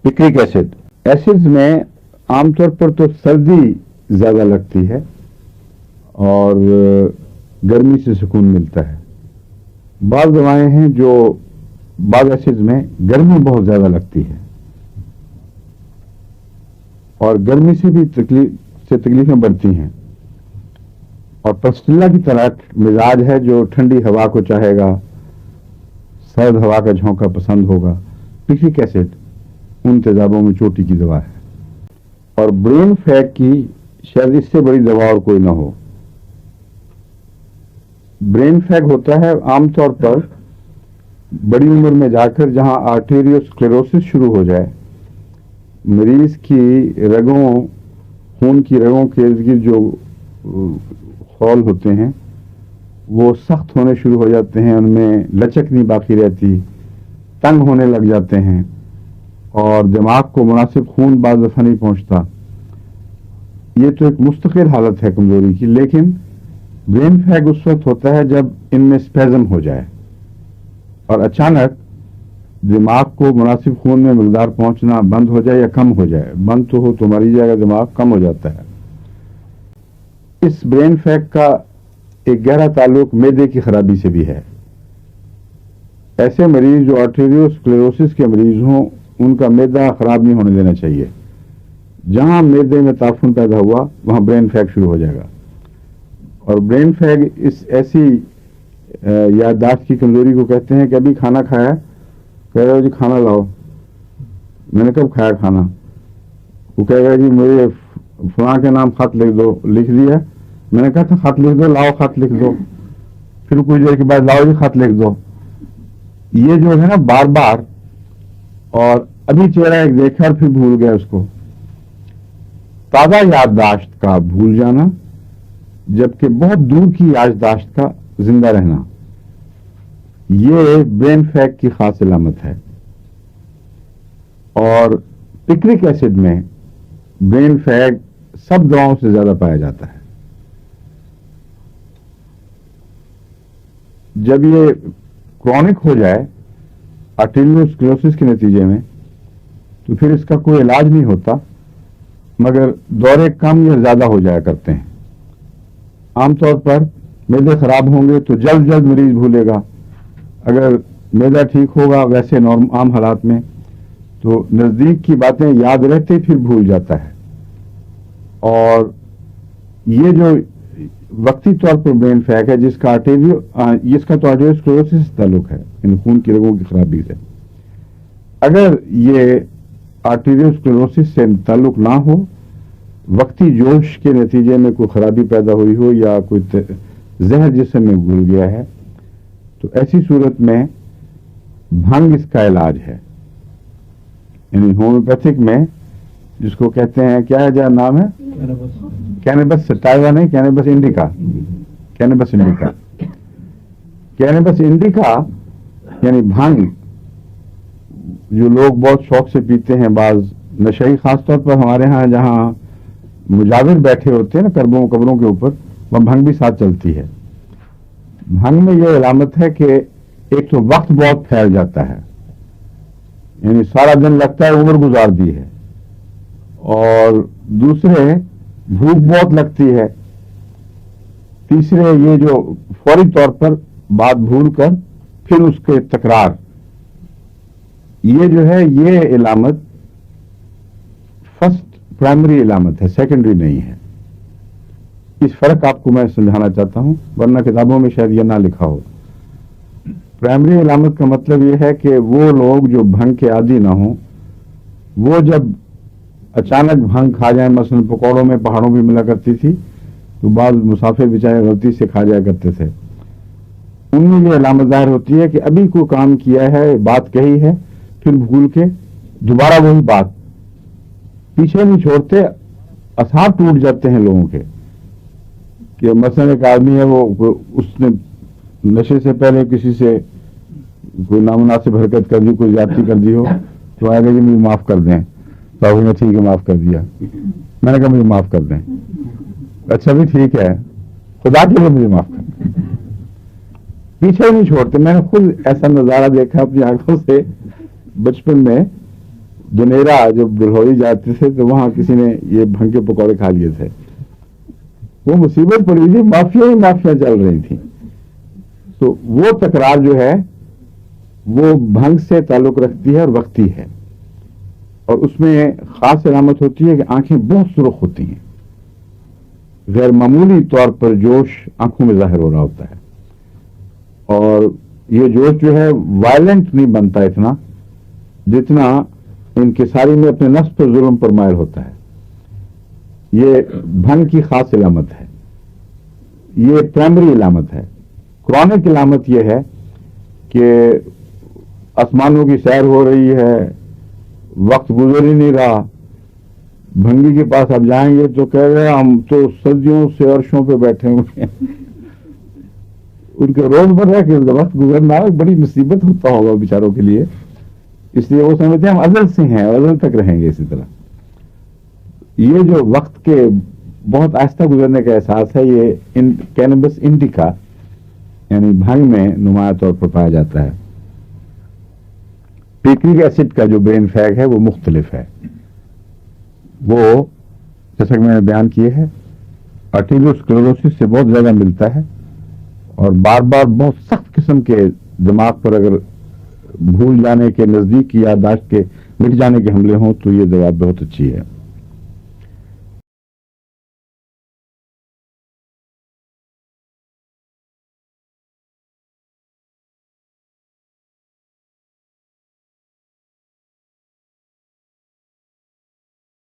Picric acid. Acids में आमतौर पर तो सर्दी ज़्यादा लगती है और गर्मी से सुकून मिलता है। बाज़ दवाएं हैं जो बाज़ एसिड्स में गर्मी बहुत ज़्यादा लगती है और गर्मी से भी तकलीफें बढ़ती हैं। और पस्टिल्ला की तरह मिजाज है जो ठंडी हवा को चाहेगा, सर्द हवा का झोंका पसंद होगा। पिक्रिक एसिड उन तेजाबों में चोटी की दवा है। और ब्रेन फैग की शायद इससे बड़ी दवा और कोई ना हो। ब्रेन फैग होता है आमतौर पर बड़ी उम्र में जाकर जहां आर्टेरियोस्क्लेरोसिस शुरू हो जाए, मरीज की रगों, खून की रगों के इर्द गिर्द जो खौल होते हैं वो सख्त होने शुरू हो जाते हैं, उनमें लचक नहीं बाकी रहती, तंग होने लग जाते हैं और दिमाग को मुनासिब खून बाज़ दफ़ा नहीं पहुंचता। ये तो एक मुस्तकिल हालत है कमजोरी की। लेकिन ब्रेन फैग उस वक्त होता है जब इनमें स्पेज़म हो जाए और अचानक दिमाग को मुनासिब खून में मिकदार पहुंचना बंद हो जाए या कम हो जाए। बंद तो हो तो मरी जाएगा, दिमाग कम हो जाता है। इस ब्रेन फैग का एक गहरा ताल्लुक मैदे की खराबी से भी है। ऐसे मरीज जो आर्टेरियोस्क्लेरोसिस के मरीज हों, उनका मैदा खराब नहीं होने देना चाहिए। जहां मैदे में ताफुन पैदा हुआ वहां ब्रेन फैग शुरू हो जाएगा। और ब्रेन फैग इस ऐसी याददाश्त की कमजोरी को कहते हैं कि अभी खाना खाया, कह रहे हो जी खाना लाओ, मैंने कब खाया खाना, वो कहेगा जी मुझे फलां के नाम खत लिख दो, लिख दिया, मैंने कहा था खत लिख दो, लाओ खत लिख दो, फिर कुछ देर के बाद लाओ जी खत लिख दो। ये जो है ना बार बार, और अभी चेहरा एक देखा और फिर भूल गया उसको। ताजा याददाश्त का भूल जाना जबकि बहुत दूर की याददाश्त का जिंदा रहना, ये ब्रेन फैग की खास अलामत है। और पिक्रिक एसिड में ब्रेन फैग सब दवाओं से ज्यादा पाया जाता है। जब ये क्रॉनिक हो जाए आर्टेरियोस्क्लेरोसिस के नतीजे में, तो फिर इसका कोई इलाज नहीं होता, मगर दौरे कम या ज्यादा हो जाया करते हैं। आमतौर पर मैदे खराब होंगे तो जल्द जल्द मरीज भूलेगा। अगर मैदा ठीक होगा वैसे आम हालात में, तो नजदीक की बातें याद रहते फिर भूल जाता है। और ये जो वक्ती तौर पर ब्रेन फैग है जिसका तो आर्टेरियोस्क्लेरोसिस से ताल्लुक है, इन खून की रगों की खराबी से। अगर ये आर्टेरियोस्क्लेरोसिस से ताल्लुक ना हो, वक्ती जोश के नतीजे में कोई खराबी पैदा हुई हो या कोई जहर जिस्म में घुल गया है, तो ऐसी सूरत में भंग इसका इलाज है। यानी होम्योपैथिक में जिसको कहते हैं, क्या है, नाम है कैनबिस सटाइवा, नहीं cannabis indica, cannabis indica. Cannabis indica यानी भंग जो लोग बहुत शौक से पीते हैं, बाज नशई, खासतौर पर हमारे यहाँ जहाँ मुजाविर बैठे होते हैं ना कब्रों के ऊपर, वह भंग भी साथ चलती है। भंग में यह अलामत है कि एक तो वक्त बहुत फैल जाता है, यानी सारा दिन लगता है उम्र गुजार दी है, और दूसरे भूख बहुत लगती है, तीसरे ये जो फौरी तौर पर बात भूल कर फिर उसके तकरार, ये जो है ये इलामत फर्स्ट प्राइमरी इलामत है, सेकेंडरी नहीं है। इस फर्क आपको मैं समझाना चाहता हूं, वरना किताबों में शायद यह ना लिखा हो। प्राइमरी इलामत का मतलब यह है कि वो लोग जो भंग के आदी ना हो, वो जब अचानक भंग खा जाए, मसलन पकौड़ों में पहाड़ों में मिला करती थी, तो बाद मुसाफिर बेचारे गलती से खा जाया करते थे, उनमें यह अलामत जाहिर होती है कि अभी कोई काम किया है, बात कही है, फिर भूल के दोबारा वही बात पीछे नहीं छोड़ते, असाब टूट जाते हैं लोगों के। कि मसलन एक आदमी है, वो उसने नशे से पहले किसी से कोई नामुनासिब हरकत कर दी, कोई ज्यादती कर दी हो, तो आएगा कि मुझे माफ कर दें, तो ने ठीक है माफ कर दिया। मैंने कहा मुझे माफ कर दें, अच्छा भी ठीक है, खुदा के लिए मुझे माफ कर दें। पीछे नहीं छोड़ते। मैंने खुद ऐसा नजारा देखा अपनी आंखों से बचपन में, دنیرا جب دلہوئی جاتے تھے تو وہاں کسی نے یہ بھنگ کے پکوڑے کھا لیے تھے. وہ مصیبت پڑی تھی, مافیا ہی مافیا چل رہی تھی. تو وہ تکرار جو ہے وہ بھنگ سے تعلق رکھتی ہے اور وقتی ہے, اور اس میں خاص علامت ہوتی ہے کہ آنکھیں بہت سرخ ہوتی ہیں, غیر معمولی طور پر جوش آنکھوں میں ظاہر ہو رہا ہوتا ہے, اور یہ جوش جو ہے وائلنٹ نہیں بنتا اتنا جتنا انکساری میں اپنے نفس پر ظلم پر مائل ہوتا ہے. یہ بھنگ کی خاص علامت ہے, یہ پرائمری علامت ہے. کرونک علامت یہ ہے کہ آسمانوں کی سیر ہو رہی ہے, وقت گزر ہی نہیں رہا. بھنگی کے پاس اب جائیں گے تو کہہ رہے ہیں ہم تو صدیوں سے عرشوں پہ بیٹھے ہوئے ہیں. ان کے روز مرہ کے وقت گزرنا بڑی مصیبت ہوتا ہوگا بیچاروں کے لیے, اس لیے وہ سمجھتے ہیں ہم ازل سے ہیں اور ازل تک رہیں گے اسی طرح. یہ جو وقت کے بہت آہستہ گزرنے کا احساس ہے, یہ کینبس انڈیکا یعنی بھنگ میں نمایاں طور پر پایا جاتا ہے. پیکرک ایسڈ کا جو برین فیگ ہے وہ مختلف ہے. وہ جیسا کہ میں نے بیان کیے ہے آرٹیریوسکلیروسس سے بہت زیادہ ملتا ہے, اور بار بار بہت سخت قسم کے دماغ پر اگر بھول جانے کے نزدیک یادداشت کے مٹ جانے کے حملے ہوں تو یہ دوا بہت اچھی ہے.